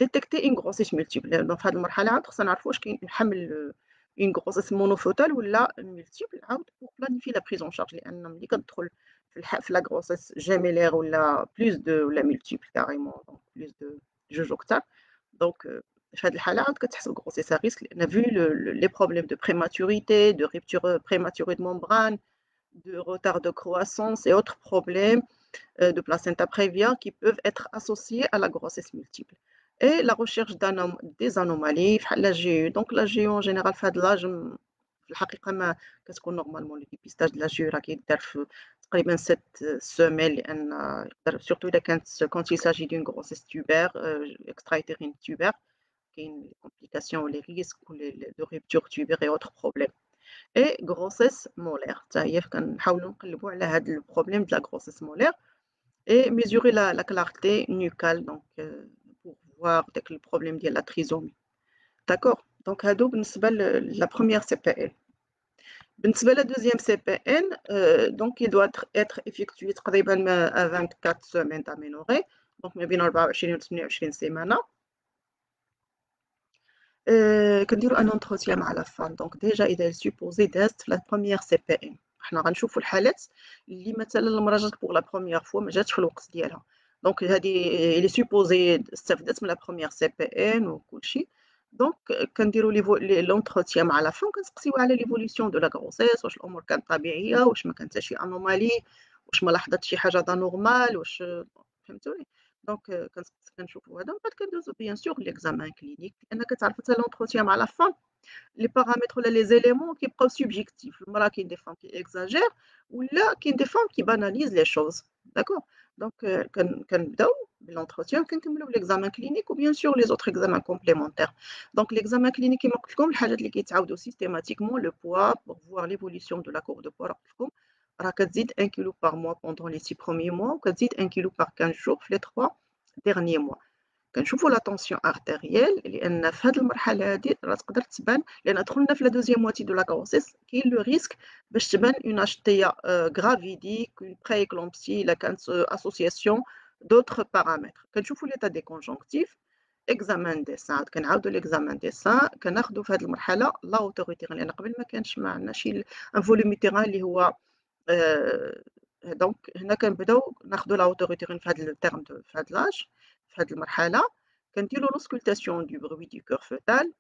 Détecter une grossesse multiple. Donc, في هذه المرحلة عاد خصنا نعرفوا واش كاين حمل une grossesse monofœtale ولا multiple عاود pour planifier la prise en charge. لأن ملي كتدخل في la grossesse gémellaire ولا plus de ولا multiple carrément donc plus de جوج أكثر donc في هذه الحالة عاد كتحسب grossesse à risque لأن vu les problèmes de prématurité, de rupture prématurée de membrane, de retard de croissance et autres problèmes de placenta prévia qui peuvent être associés à la grossesse multiple. Et la recherche des anomalies, la GU. Donc la GU en général, في هذا l'âge, الحقيقة ما كتكون نورمالمون لو ديبيستاج ديال لاجي راه كيدار في تقريبا 7 سيمين، لأن يقدر سورتو إذا كانت quand il s'agit d'une grossesse tubaire extra-utérine tubaire كاين les complications les risques ou les de rupture tubaire et autres problèmes. Et grossesse molaire حتى هي كنحاولوا نقلبوا على هاد البروبليم ديال la grossesse molaire et mesurer la clarté nucale donc pour voir داك البروبليم ديال la trisomie. D'accord. Donc هادو بالنسبة la première CPN. بالنسبة la deuxième CPN, donc il doit être effectué تقريبا à 24 semaines d'aménorrhée, donc ما بين 24 و 28 سيمانة. كنديروا ان entretien مع la femme. donc déjà إذا supposé دازت في la première CPN حنا غنشوفوا الحالات اللي مثلا المرأة جات pour la première fois ما جاتش في الوقت ديالها. donc هذه il est supposé استفدت من la première CPN وكلشي. donc كنديروا l'entretien مع la femme كنسقسيو على l'évolution de la grossesse واش الأمور كانت طبيعية واش ما كانت حتى شي anomalie واش ما لاحظت شي حاجة anormal واش فهمتوني. دونك كنشوفوا هذا ومن بعد كندوزو بيان سور ليكزامان كلينيك لان كتعرف حتى لونتروتيان مع لا فام لي بارامتر ولا لي زيليمون كيبقاو سوبجيكتيف. المراه كاين دي فام كي اكزاجير ولا كاين دي فام كي باناليز لي شوز. داكور. دونك كنبداو بالونتروتيان كنكملوا بالاكزامان كلينيك وبيان سور لي زوتر اكزامان كومبليمونتير. دونك ليكزامان كلينيك كيما قلت لكم الحاجات اللي كيتعاودوا سيستيماتيكمون لو بوا بور فوار ليفوليسيون دو لا كور دو بوا. قلت لكم راه كتزيد 1 كيلو بار موا بوندون لي 6 بروميي موا وكتزيد 1 كيلو بار 15 جور في لي 3 dernier mois. كنشوفوا لا طونسيون ارتيريال لان في هذه المرحله هذه راه تقدر تبان لان دخلنا في لا دوزيام موتي دو لا غروسيس كاين لو ريسك باش تبان اون اشتيا غرافيديك اون بري اكلومبسي الا كانت اسوسياسيون دوطخ بارامتر. كنشوفوا ليتا دي كونجونكتيف اكزامان دي سان. كنعاودوا ليكزامان دي سان كناخذوا في هذه المرحله لا اوتوريتي لان قبل ما كانش ما عندنا شي ان فوليوم تيران اللي هو دونك هنا كنبداو ناخذوا لا اوتوريتي في هذا التيرم في هذا لاج في هذه المرحله كنديروا لوسكولتاسيون دو بروي دو كور فوتال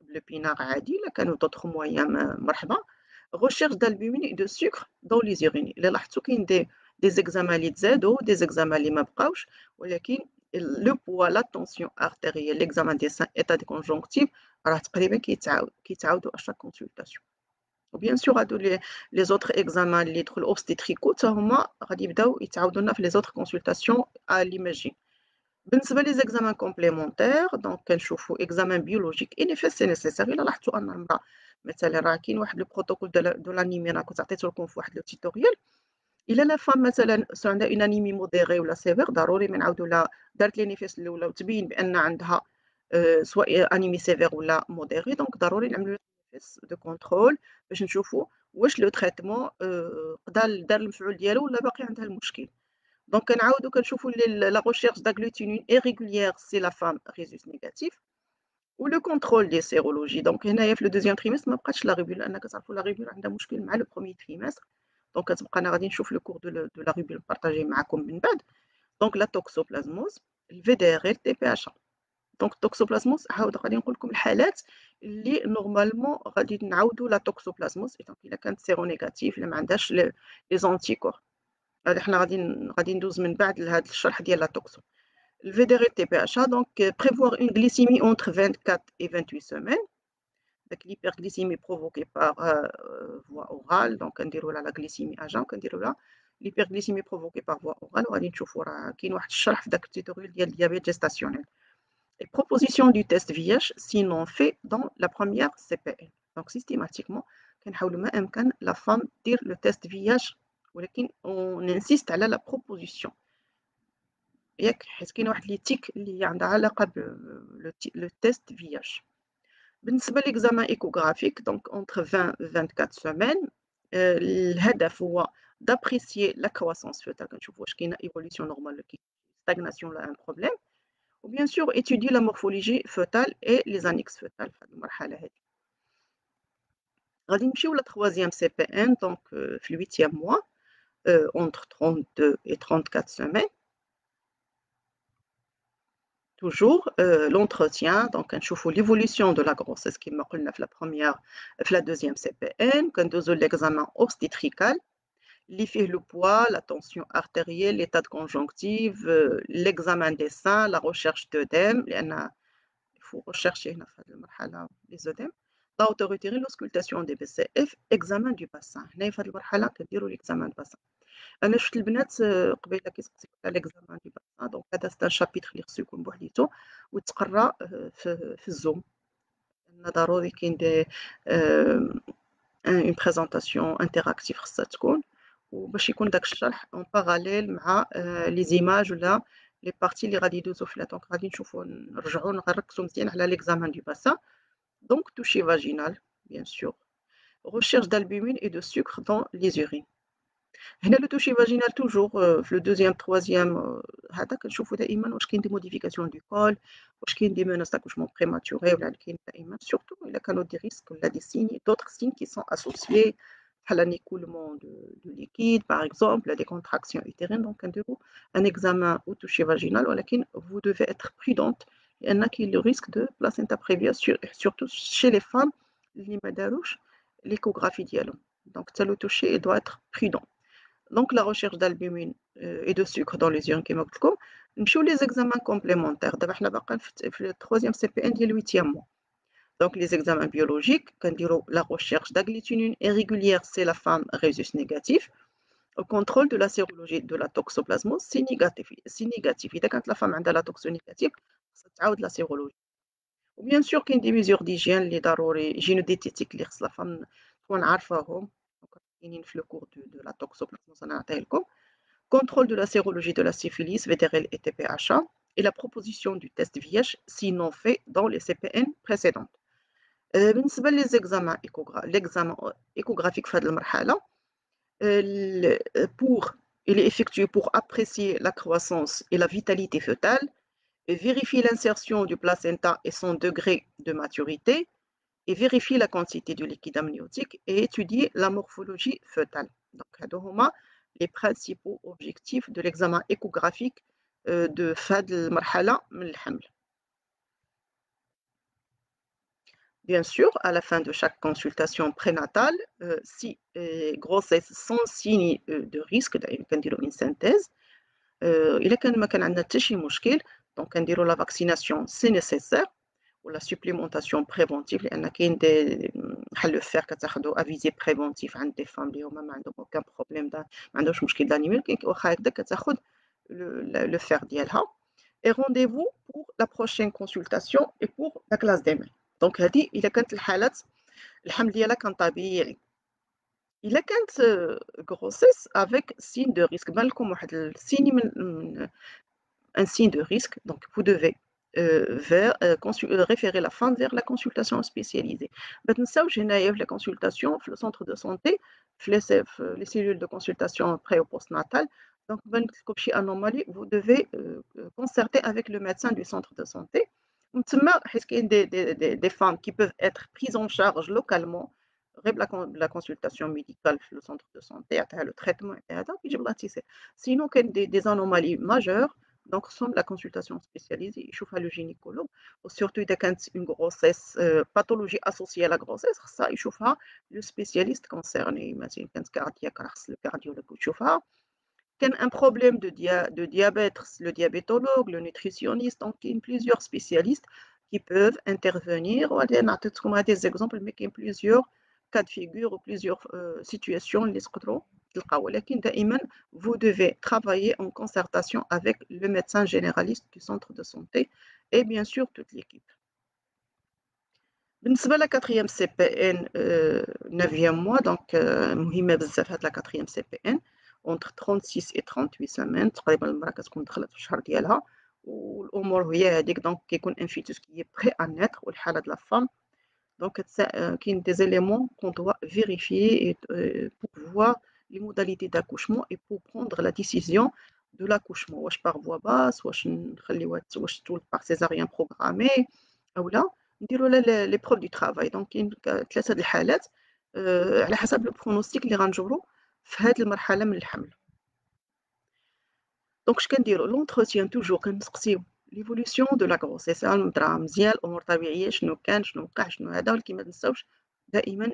بلو بينار عادي. الا كانوا دوطخ مويان مرحبا. ريشيرش d'albumine et de sucre dans les urines. الا لاحظتوا كاين دي زيكزامان اللي تزادوا دي زيكزامان اللي ما بقاوش ولكن لو بوا لا طونسيون ارتيريال ليكزامان دي سان ايتا دي كونجونكتيف راه تقريبا كيتعاودوا اشاك كونسلطاسيون. وبيان سور هادو لي زوتر اكزامان اللي يدخلوا اوبستيتريكو حتى هما غادي يبداو يتعاودوا لنا في لي زوتر كونسلطاسيون ا ليماجين. بالنسبه لي زيكزامان كومبليمونتير دونك كنشوفوا اكزامان بيولوجيك ان اف سي نيسيسير. الا لاحظتوا ان المراه مثلا راه كاين واحد لو بروتوكول دو لانيمي راه كنت عطيته لكم في واحد لو تيتوريال. الا لا فام مثلا عندها اون انيمي موديري ولا سيفير ضروري ما نعاودوا لها دارت لي نيفيس الاولى وتبين بان عندها سواء انيمي سيفير ولا موديري. دونك ضروري نعملوا نيفيس دو كونترول باش نشوفوا واش لو تريتمون دار المفعول ديالو ولا باقي عندها المشكل. دونك كنعاودوا كنشوفوا لا ريشيرش داغلوتينين ايريغوليير سي لا فام ريزوس نيجاتيف و لو كونترول دي سيرولوجي. دونك هنايا في لو دوزيام تريمستر ما بقاتش لا ريبول لان كتعرفوا لا ريبول عندها مشكل مع لو بروميي تريمستر. دونك كتبقى انا غادي نشوف لو كور دو لا ريبول بارطاجي معكم من بعد. دونك لا توكسوبلازموز الفي دي ار ال تي بي اتش. دونك التوكسوبلازموز عاود غادي نقول لكم الحالات اللي نورمالمون غادي نعاودوا لا توكسوبلازموز. دونك الا كانت سيرو نيجاتيف الا ما عندهاش لي زونتيكور هذا حنا غادي ندوز من بعد لهذا الشرح ديال لا توكسو. الفي دي تي بي اتش دونك بريفوار اون غليسيمي اونتر 24 et 28 semaines. داك l'hyperglycémie provoquée par voie orale دونك كنديروا لها لا غليسيمي اجا وكنديروا لها l'hyperglycémie provoquée par voie orale وغادي نشوفوا راه كاين واحد الشرح في داك التيتوريال ديال الديابيت جيستاسيونيل. Et proposition du test VIH sinon fait dans la première CPN. Donc systématiquement كنحاولوا ما امكن la femme دير le test VIH ولكن on insiste على la proposition ياك حيت كاين واحد لي تيك اللي عندها علاقه لو تيست VIH. بالنسبه ليكزامان ايكوغرافيك دونك entre 20 et 24 semaines الهدف هو دابريسيي لا كرواسونس فوتال كنشوفوا واش كاينه ايفوليسيون نورمال ولا كاين ستاغناسيون ولا ان بروبليم. و bien sûr étudier la morphologie fœtale et les annexes fœtales في هذه المرحله هذه. غادي نمشيو لا 3e CPN دونك في ال 8e mois entre 32 et 34 semaines. Toujours l'entretien donc كنشوفوا l'évolution de la grossesse كما قلنا في la 2e CPN. كندوزو l'examen obstétrical اللي فيه le poids, la tension artérielle, l'état de conjonctive, l'examen des seins, la recherche d'œdème لأن il faut rechercher هنا في هذه المرحلة les œdèmes. لا أوتوريتيرين l'auscultation des BCF examen du bassin. هنايا في هاد المرحلة كنديرو l'examen du bassin. أنا شفت البنات قبيلة كيسقسيو على l'examen du bassin دونك هذا c'est un chapitre اللي خصو يكون بوحديتو ويتقرا في الزوم. لأن ضروري كاين دي une présentation interactive خصها تكون وباش يكون داك الشرح en parallèle مع les images ولا les parties اللي غادي يدوزو فيها دونك غادي نرجعو نركزو مزيان على l'examen du bassin. Donc toucher vaginal bien sûr. Recherche d'albumine et de sucre dans les urines. هنا le toucher vaginal toujours في le deuxième troisième هذا كنشوفو دائما واش كاين دي modifications du col واش كاين دي menaces d'accouchement prématuré ولا كاين دائما surtout إلا كانوا des risques ولا des signes d'autres signes qui sont associés بحال un écoulement de liquide par exemple des contractions utérines donc كنديرو un examen au toucher vaginal ولكن vous devez être prudente لأن كاين le risque de placenta prévia surtout chez les femmes اللي ما داروش l'échographie ديالهم donc حتى le toucher doit être prudent. Donc la recherche d'albumine et de sucre dans les urines كما قلت لكم. نمشيو les examens complémentaires. دابا حنا باقيين في le 3e CPN ديال 8e mois. Donc les examens biologiques كنديرو la recherche d'agglutinine irrégulière c'est la femme rhésus négatif. Au contrôle de la sérologie de la toxoplasmose c'est négatif. إذا كانت la femme عندها la toxo négative خصها تعاود la sérologie. وبيان سور كاين دي mesures d'hygiène اللي ضروري hygiéno-diététique اللي خص la femme تكون عارفاهم. كاينين في le cours de la toxoplasmose أنا نعطيه لكم. Contrôle de la sérologie de la syphilis, VDRL et TPHA, et la proposition du test VIH, sinon fait dans les CPN précédentes. بالنسبة للإكزامان l'examen échographique في هذه المرحلة il est effectué pour apprécier la croissance et la vitalité fœtale, vérifier l'insertion du placenta et son degré de maturité, et vérifier la quantité du liquide amniotique et étudier la morphologie fœtale. Donc, هادو هما les principaux objectifs de l'examen échographique de فهاد المرحلة من الحمل. Bien sûr, à la fin de chaque consultation prénatale, si grossesse sans signe de risque, كنديرو une synthèse. إلا كان ما كان عندنا حتى شي مشكل دونك كنديرو la vaccination c'est nécessaire ولا supplémentation préventive لأن كاين دي بحال لو فير كتاخدو افيزي بريفونتيف عند دي فام اللي هما ما عندهم aucun بروبليم ما عندهمش مشكل دانيمال واخا هكذا كتاخد لو فير ديالها. Et rendez-vous pour la prochaine consultation et pour la classe des دونك هذه إلا كانت الحالات الحمل ديالها كان طبيعي. إلا كانت grossesse avec signe de risque بان لكم واحد السيني من un signe de risque, donc vous devez référer la femme vers la consultation spécialisée. Maintenant, j'ai la consultation dans le centre de santé, les cellules de consultation pré- ou postnatale. Donc, si anomalie, vous devez concerter avec le médecin du centre de santé. Il y a des femmes qui peuvent être prises en charge localement, la consultation médicale dans le centre de santé, le traitement, sinon, il y a des anomalies majeures. Donc, la consultation spécialisée, il faut le gynécologue, surtout il y a une grossesse, pathologie associée à la grossesse, ça, il faut le spécialiste concerné, مثلا cardiaque, le cardiologue, il faut un problème de diabète, le diabétologue, le nutritionniste, donc il y a plusieurs spécialistes qui peuvent intervenir. On a des exemples, mais il y a plusieurs cas de figure ou plusieurs situations. Vous devez travailler en concertation avec le médecin généraliste du centre de santé et bien sûr toute l'équipe. بالنسبة لا 4e CPN 9e mois donc مهمة بزاف هاد لا 4e CPN entre 36 et 38 semaines تقريبا المرأة كتكون دخلت في الشهر ديالها والأمور هي هذيك دونك كيكون ان فيتوس كي بري ان نيتر والحالة د لا فام دونك كاين دي زيليمون كون دوا فيريفيي pour voir les modalités d'accouchement et pour prendre la décision de l'accouchement واش par voie basse واش نخليوها واش تولد par césarienne programmée أولا نديرو لها l'épreuve du travail donc كاين 3 د الحالات على حسب البرونوستيك اللي غنجبرو في هاد المرحلة من الحمل. دونك اش كنديرو l'entretien toujours كنسقسيو l'évolution de la grossesse نهضرها مزيان الأمور طبيعية شنو كان شنو وقع شنو هذا ولكن ما تنساوش دائما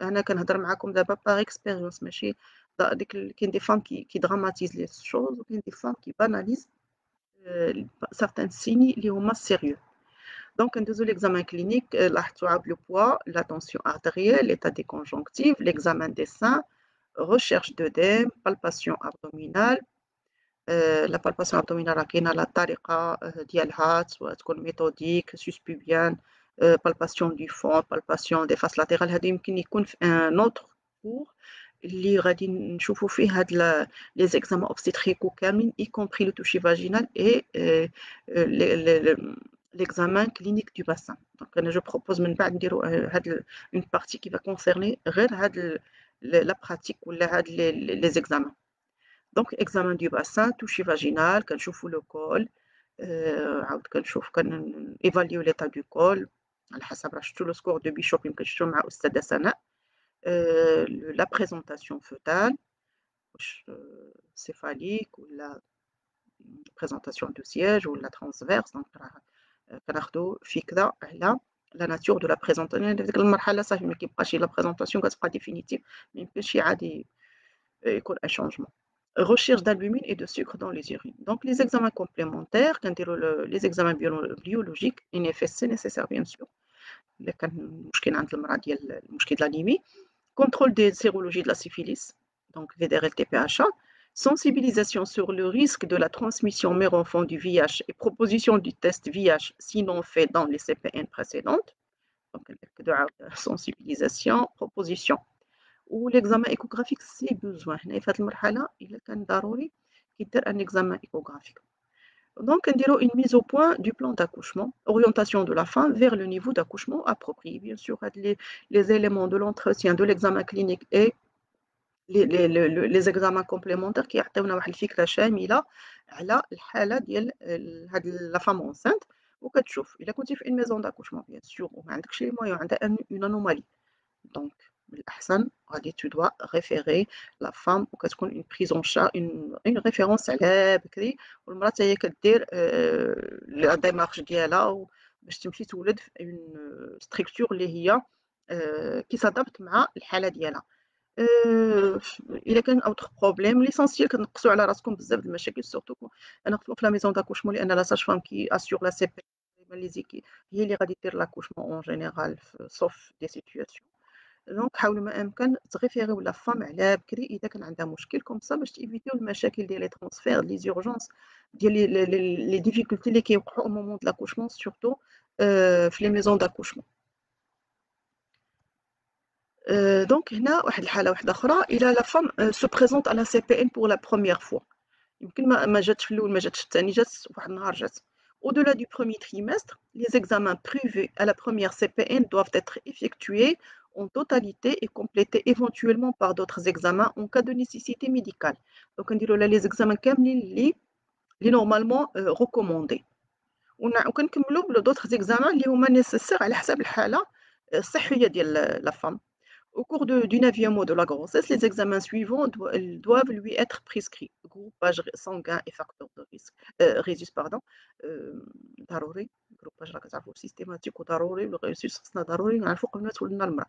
أنا كنهضر معاكم دابا باغ اكسبيريونس ماشي ديك كاين دي فام كي دراماتيز لي شوز وكاين دي فام كي باناليز certains signes اللي هما sérieux. Donc, ندوزو l'examen clinique, لاحظتوا عاود le poids, la tension artérielle, l'état des conjonctives, l'examen des seins, recherche d'œdème, palpation abdominale. La palpation abdominale راه كاينة على الطريقة ديالها، سواء تكون ميثوديك، suspubien, palpation du fond, palpation des faces latérales. هذا يمكن يكون في un autre cours اللي غادي نشوفوا فيه هاد les examens obstétricaux كاملين y compris le toucher vaginal et l'examen clinique du bassin. Donc أنا je propose من بعد نديروا هاد une partie qui va concerner غير هاد la pratique ولا هاد les examens. Donc examen du bassin, toucher vaginal, كنشوفوا le col, عاود كنشوف évaluer l'état du col على حسب راه شفتوا le score de Bishop يمكن شفتوه مع أستاذة سناء. La présentation fœtale, واش céphalique ولا présentation de siège ولا transverse. Donc راه كناخدو فكرة على la nature de la présentation. ديك المرحلة صافي ما كيبقاش la présentation كتبقى définitive، ما يمكنش عادي يكون un changement. Recherche d'albumine et de sucre dans les urines. Donc les examens complémentaires, les examens biologiques, NFS c'est nécessaire bien sûr. إلا كان مشكل عند المرأة ديال المشكل de l'anémie. Contrôle des sérologies de la syphilis, donc VDRL TPHA. Sensibilisation sur le risque de la transmission mère-enfant du VIH et proposition du test VIH sinon fait dans les CPN précédentes. Donc sensibilisation, proposition. والاكزامان ايكوغرافيك سي بوزوان. هنا في هذه المرحله الا كان ضروري كيدير ان اكزامان ايكوغرافيك. دونك كنديرو une mise au point du plan d'accouchement, orientation de la femme vers le niveau d'accouchement approprié. Bien sûr هاد les éléments de l'entretien de l'examen clinique et les examens complémentaires كيعطيونا واحد الفكره شامله على الحاله ديال هاد لا فام انسانت. وكتشوف الا كنتي في une maison d'accouchement bien sûr وما عندكش لي مويون وعندها une anomalie، donc الأحسن غادي tu dois référer la femme وكتكون une prise en charge une référence على بكري، والمرأة حتى هي كدير la démarche ديالها باش تمشي تولد في une structure اللي هي qui s'adapte مع الحالة ديالها. إلا كان autre problème l'essentiel كتنقصوا على راسكم بزاف د المشاكل surtout أنا كنت في la maison d'accouchement لأن la sage-femme qui assure la CP les équipes هي اللي غادي دير l'accouchement en général sauf des situations. دونك حاولوا ما امكن تغيفيريو لا فام على بكري اذا كان عندها مشكل كوم سا باش تيفيتيو المشاكل ديال لي ترانسفير لي زورجونس ديال لي ديفيكولتي اللي كيوقعوا او مومون د لاكوشمون سورتو في لي ميزون داكوشمون. دونك هنا واحد الحاله واحده اخرى الى لا فام سو بريزونت على سي بي ان بور لا بروميير فوا، يمكن ما جاتش في الاول ما جاتش الثاني جات واحد النهار جات. Au-delà du premier trimestre, les examens privés à la première CPN doivent être effectués en totalité et complétés éventuellement par d'autres examens en cas de nécessité médicale. Donc, on dirait les examens كاملين اللي normalement recommandés. وكنكملوا d'autres examens اللي هما nécessaires على حسب الحالة الصحية ديال la femme. Au cours du 9e mois de la grossesse, les examens suivants doivent lui être prescrits. Groupage sanguin et facteur de risque, rhésus, pardon. ضروري groupage راه كتعرفوا سيستيماتيك وضروري والريسوس خصنا ضروري نعرفوا قبل ما تولدنا المرأة.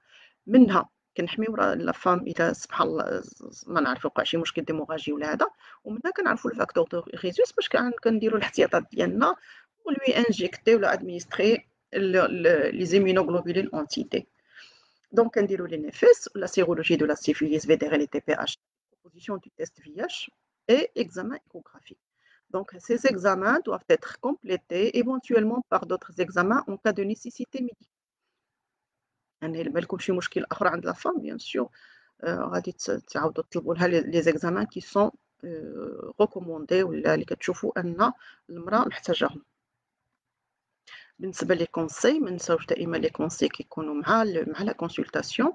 منها كنحميو لا فام إذا سبحان الله ما نعرف وقع شي مشكل ديموغاجي ولا هذا، ومنها كنعرفوا الفاكتور دو ريسوس باش كنديروا الاحتياطات ديالنا ولوي انجيكتي ولا ادمينستري لي زيمينوغلوبولين انتي دي. Donc, on dit l'NFS, la sérologie de la syphilis, VDRL et TPH, proposition du test VIH et examen échographique. Donc, ces examens doivent être complétés éventuellement par d'autres examens en cas de nécessité médicale. يعني ما لكم شي مشكل آخر عند la femme, bien sûr, غادي تعاودوا تطلبوا لها les examens qui sont recommandés ولا اللي كتشوفوا أن المرأة محتاجاهم. بالنسبة لي كونساي ما نساوش دائما لي كونساي كيكونوا مع لا كونسلطاسيون.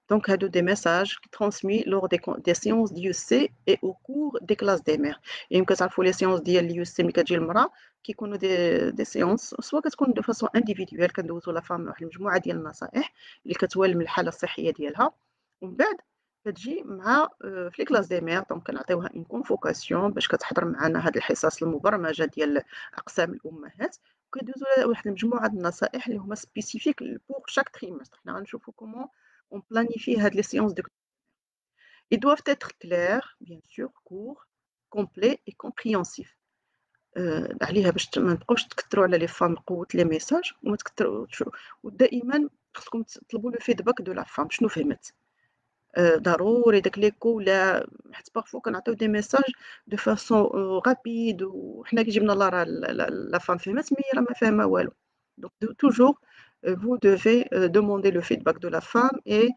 دونك هادو دي ميساج ترانسمي لور دي سيونس دي UC et au cours des classes des mères. يعني كتعرفوا لي سيونس ديال اليو سي ملي كتجي المراه كيكونوا دي سيونس سوا كتكون دو فاسون انديفيدويال كندوزو لا فام واحد المجموعه ديال النصائح اللي كتوالم الحاله الصحيه ديالها، ومن بعد كتجي مع في لي كلاس دي مير. دونك كنعطيوها اون كونفوكاسيون باش كتحضر معنا هاد الحصص المبرمجه ديال اقسام الامهات، وكندوزو واحد المجموعه د النصائح اللي هما سبيسيفيك بور شاك تريمستر. حنا غنشوفو كومون on planifie les séances de. Ils doivent être clairs, bien sûr, courts, complets et compréhensifs. عليها باش ما نبقاوش تكثروا على لي فام قوة لي ميساج وما تكثروا، ودائما خصكم تطلبوا لو فيدباك دو لا فام شنو فهمت. ضروري داك ليكو ولا حيت بارفوا كنعطيو دي ميساج دو فاسون غابيد وحنا كي جبنا راه لا فام فهمت مي هي راه ما فاهمه والو. دونك توجور vous devez demander le feedback de la femme et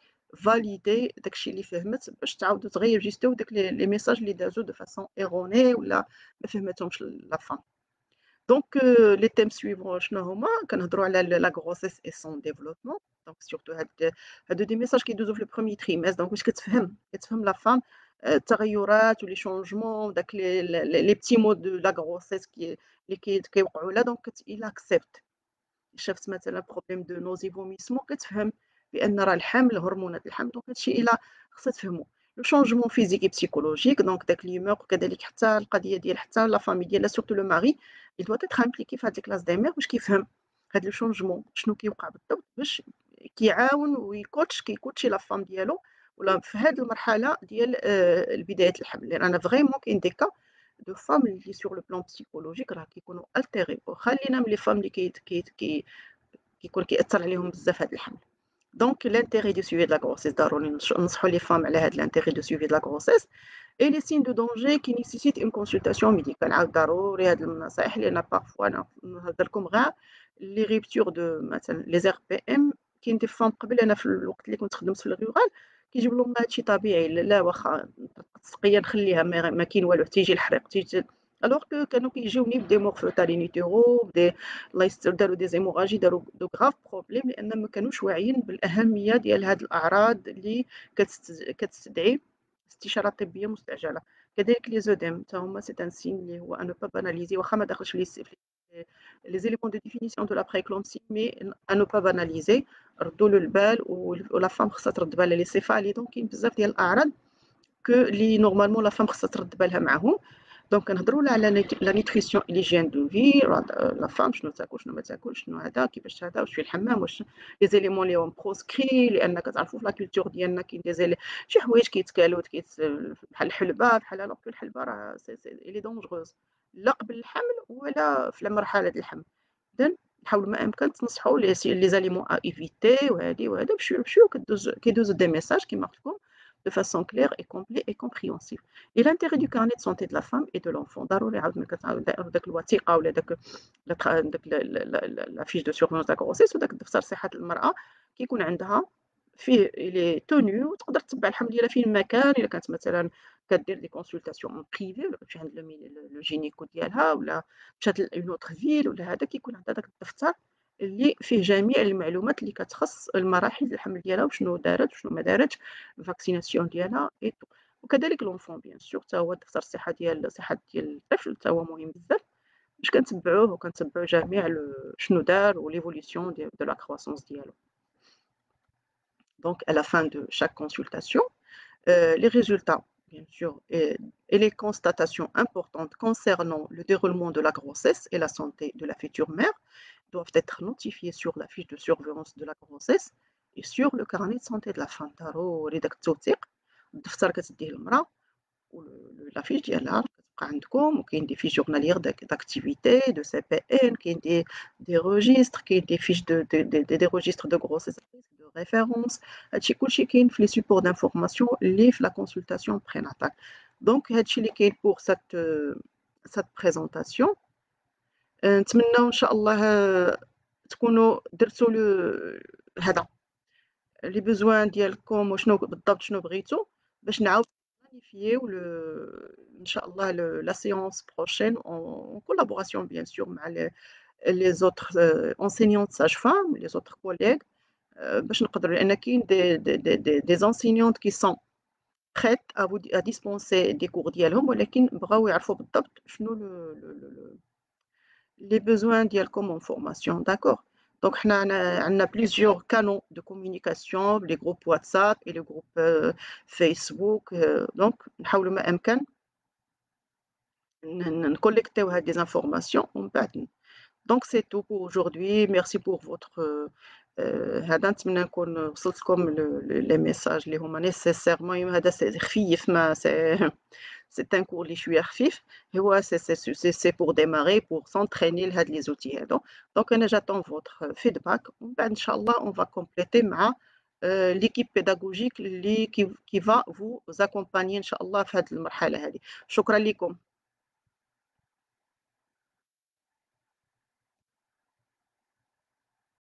valider داكشي اللي فهمت باش تعاودوا تغيجستيو داك لي ميساج اللي دازو دو فاسون ايروني ولا ما فهمتهمش لا فام. Donc, les thèmes suivants, شنو هما؟ كنهضروا على la grossesse et son développement. Donc, surtout هادو des messages كيدوزو في le premier trimestre. Donc, واش كتفهم la femme التغيرات و les changements داك les petits mots de la grossesse اللي كيوقعوا لها. Donc, il accepte. شافت مثلًا problème de nausées vomissements كتفهم بأن راه الحمل هرمونات الحمل. دونك هادشي خصها تفهمو. Le changement physique et psychologique donc داك l'humeur وكذلك حتى القضية ديال حتى la famille ديالها surtout le mari il doit être impliqué في هاد الclasse des mères باش كيفهم هاد le changement شنو كيوقع بالضبط باش كيعاون كيكوتشي la femme ديالو ولا في هاد المرحلة ديال بداية الحمل. لأن أنا فريمون كاين دي cas de femmes اللي sur le plan psychologique راه كيكونوا altérés وخلينا من les femmes اللي كيكون كيأثر عليهم بزاف هاد الحمل. Donc l'intérêt du suivi de la grossesse ضروري ننصحوا les femmes على هاد l'intérêt du suivi de la grossesse et les signes de danger qui nécessitent une consultation médicale. عاود ضروري هاد النصائح لأن parfois نهضر لكم غير les ruptures de مثلا les RPM. كاين دي فام قبل أنا في الوقت اللي كنت خدمت في الرورال كيجيب لهم هادشي طبيعي لا واخا السقية نخليها ما كاين والو حتى يجي الحريق تيجي الوغ كانوا كيجيوني بدي مورفوتالينيتورو بدي الله يستر داروا دي زيموراجي داروا دو غراف بروبليم لان ما كانوش واعيين بالاهميه ديال هاد الاعراض اللي كتستدعي استشاره طبيه مستعجله. كذلك لي زوديم حتى هما سي ان سين اللي هو ان با باناليزي واخا ما داخلش في لي زيليمون دو ديفينيسيون دو لا بريكلومسي مي ان با باناليزي ردوا له البال ولا فام خصها ترد بالها لي سيفالي. دونك كاين بزاف ديال الاعراض que اللي نورمالمون لا فام خصها ترد بالها معاهم. دونك كنهضروا على لا نيتريسيون ليجين دو في لا فام شنو تاكل شنو ما تاكلش شنو هذا كيفاش هذا واش في الحمام واش لي زيليمون اللي هما بروسكري لان كتعرفوا في لا كولتور ديالنا كاين دي شي حوايج كيتكالوا بحال الحلبه بحال الوغ كو الحلبه راه لي دونجروز لا قبل الحمل ولا في مرحله الحمل. اذا نحاولوا ما امكن تنصحوا لي زاليمون ا ايفيتي وهذا بشويه كيدوزو دي ميساج كيما قلت لكم de façon claire et complète et compréhensible. Et l'intérêt du carnet de santé de la femme et de l'enfant. ضروري عاود ملي كتعاود داك الوثيقه ولا داك لا فيش دو سورفونس داك غروسيس وداك دفتر صحه المراه كيكون عندها فيه لي تونيو وتقدر تتبع الحمل ديالها فين ما كان. الا كانت مثلا كدير دي كونسلطاسيون اون بريفي ولا مشات عند لو جينيكو ديالها ولا مشات لون اوتر فيل ولا هذا كيكون عندها داك الدفتر اللي فيه جميع المعلومات اللي كتخص المراحل الحمل ديالها وشنو دارت وشنو ما دارتش الفاكسيناسيون ديالها اي تو. وكذلك لونفون بيان سور حتى هو دفتر الصحه ديال الطفل حتى هو مهم بزاف باش كنتبعوه وكنتبعوا جميع شنو دار وليفوليسيون دو لا كرواسونس ديالو. Donc à la fin de chaque consultation les résultats bien sûr et les constatations importantes concernant le déroulement de la grossesse et la santé de la future mère doivent être notifiés sur la fiche de surveillance de la grossesse et sur le carnet de santé de la femme. ضروري داك التوثيق الدفتر كتديه المراه ولا فيش ديالها كتبقى عندكم وكاين دي فيش جورناليير داكتيفيتي دو سي بي ان كاين دي روجيستر كاين دي فيش دي روجيستر دو غروسيس دو ريفيرونس. هادشي كلشي كاين في لي سيبور دانفورماسيون اللي في لا كونسلطاسيون بريناتال. دونك هادشي اللي كاين بور سات بريزونطاسيون. نتمنى ان شاء الله تكونوا درتوا هذا لي بوزوان ديالكم وشنو بالضبط شنو بغيتو باش نعاود planifier ان شاء الله la séance prochaine en collaboration bien sûr مع les autres enseignantes sages-femmes les autres collègues باش نقدروا لان كاين des enseignantes qui sont prêtes à dispenser des cours ديالهم ولكن بغاو يعرفوا بالضبط شنو les besoins ديالكم en formation. D'accord. Donc on a plusieurs canaux de communication, les groupes WhatsApp et les groupes Facebook. Donc نحاولوا ما امكن نكولكتيو هاد des informations ومن بعد. Donc c'est tout pour aujourd'hui. Merci pour votre هذا نتمنى نكون وصلت لكم لي ميساج اللي هما نيسيسير. المهم هذا خفيف ما c'est un cours اللي شوية خفيف. هو c'est pour démarrer, pour s'entraîner لهاد les outils هادو. Donc أنا j'attends votre feedback ومن بعد إن شاء الله on va compléter مع l'équipe pédagogique qui va vous accompagner إن شاء الله في هاد المرحلة هذه. شكرا لكم.